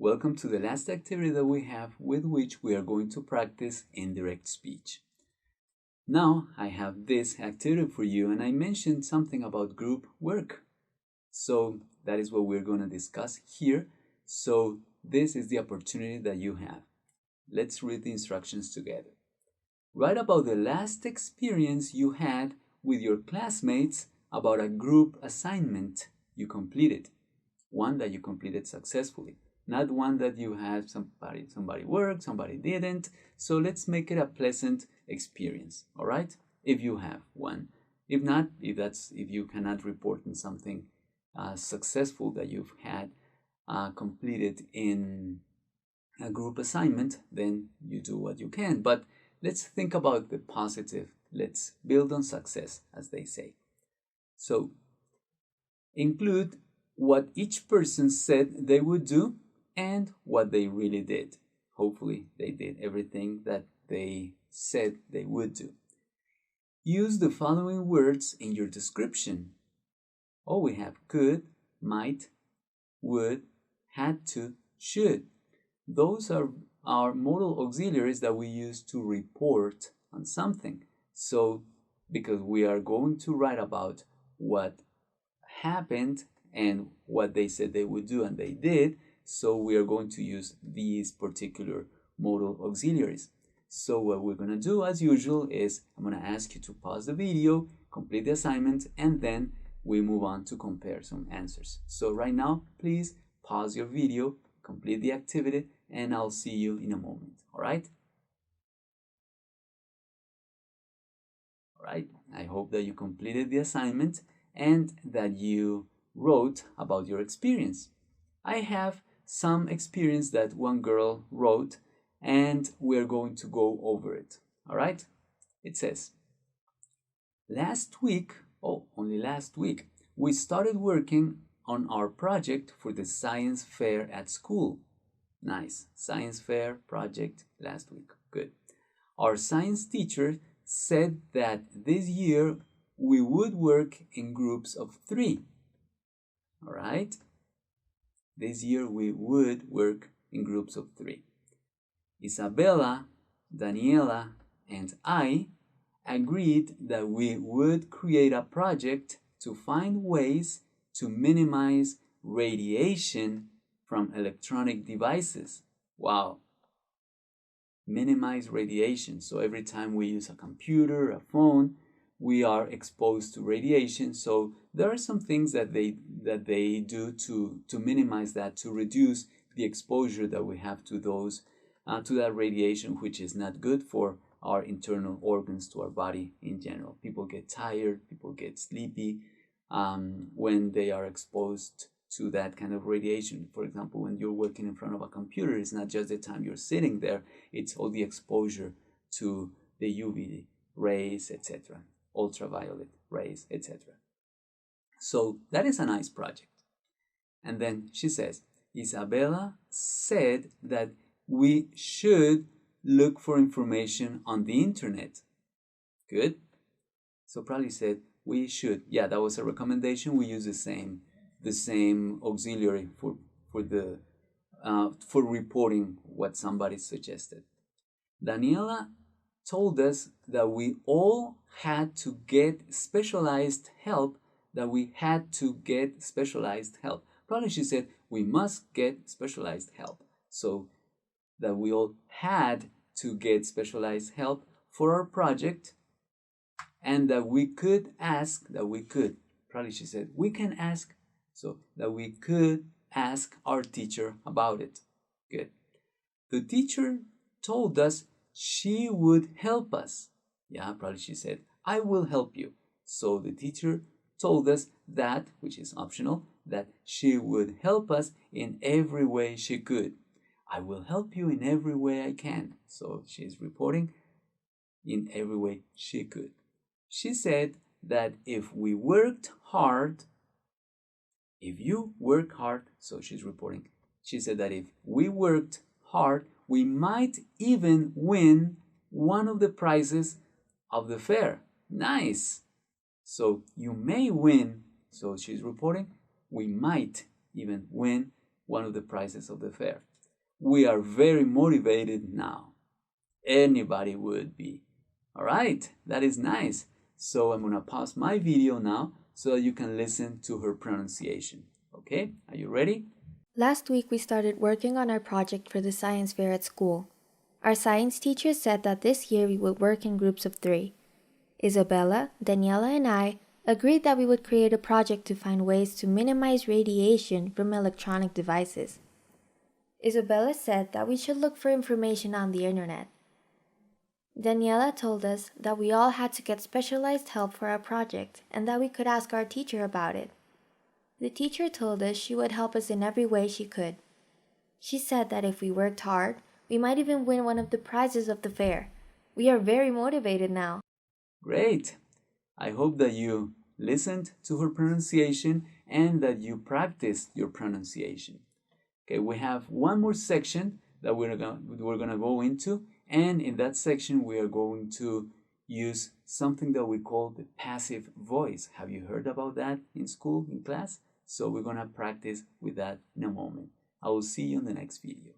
Welcome to the last activity that we have with which we are going to practice indirect speech. Now I have this activity for you, and I mentioned something about group work. So that is what we're going to discuss here. So this is the opportunity that you have. Let's read the instructions together. Write about the last experience you had with your classmates about a group assignment you completed. One that you completed successfully, not one that you had somebody worked, somebody didn't. So let's make it a pleasant experience, all right? If you have one. If not, if you cannot report on something successful that you've had completed in a group assignment, then you do what you can. But let's think about the positive. Let's build on success, as they say. So include what each person said they would do and what they really did. Hopefully they did everything that they said they would do. Use the following words in your description. Oh, we have could, might, would, had to, should. Those are our modal auxiliaries that we use to report on something. So, because we are going to write about what happened and what they said they would do and they did, so we are going to use these particular modal auxiliaries. So what we're going to do, as usual, is I'm going to ask you to pause the video, complete the assignment, and then we move on to compare some answers. So right now, please pause your video, complete the activity, and I'll see you in a moment. All right? All right. I hope that you completed the assignment and that you wrote about your experience. I have some experience that one girl wrote, and we're going to go over it. All right? It says, only last week, we started working on our project for the science fair at school. Nice. Science fair project last week. Good. Our science teacher said that this year we would work in groups of 3. All right? This year we would work in groups of 3. Isabella, Daniela, and I agreed that we would create a project to find ways to minimize radiation from electronic devices. Wow. Minimize radiation. So every time we use a computer, a phone, we are exposed to radiation. So there are some things that they do to minimize that, to reduce the exposure that we have to those to that radiation, which is not good for our internal organs, to our body in general. People get tired, people get sleepy when they are exposed to that kind of radiation. For example, when you're working in front of a computer, it's not just the time you're sitting there, it's all the exposure to the UV rays, etc., ultraviolet rays, etc. So that is a nice project. And then she says, Isabella said that we should look for information on the internet. Good. So probably said we should. Yeah, that was a recommendation. We use the same auxiliary for reporting what somebody suggested. Daniela told us that we all had to get specialized help. Probably she said we must get specialized help. So that we all had to get specialized help for our project, and that we could probably she said we can ask, so that we could ask our teacher about it. Good. The teacher told us she would help us. Yeah, probably she said, I will help you. So the teacher told us that, which is optional, that she would help us in every way she could. I will help you in every way I can. So she's reporting in every way she could. She said that if you work hard, so she's reporting. She said that if we worked hard, we might even win one of the prizes of the fair. Nice. So you may win. So she's reporting, we might even win one of the prizes of the fair. We are very motivated now. Anybody would be. All right, that is nice. So I'm going to pause my video now so that you can listen to her pronunciation. Okay, are you ready? Last week we started working on our project for the science fair at school. Our science teacher said that this year we would work in groups of 3. Isabella, Daniela, and I agreed that we would create a project to find ways to minimize radiation from electronic devices. Isabella said that we should look for information on the internet. Daniela told us that we all had to get specialized help for our project and that we could ask our teacher about it. The teacher told us she would help us in every way she could. She said that if we worked hard, we might even win one of the prizes of the fair. We are very motivated now. Great! I hope that you listened to her pronunciation and that you practiced your pronunciation. Okay, we have one more section that we're gonna go into, and in that section we are going to use something that we call the passive voice. Have you heard about that in school, in class? So we're gonna practice with that in a moment. I will see you in the next video.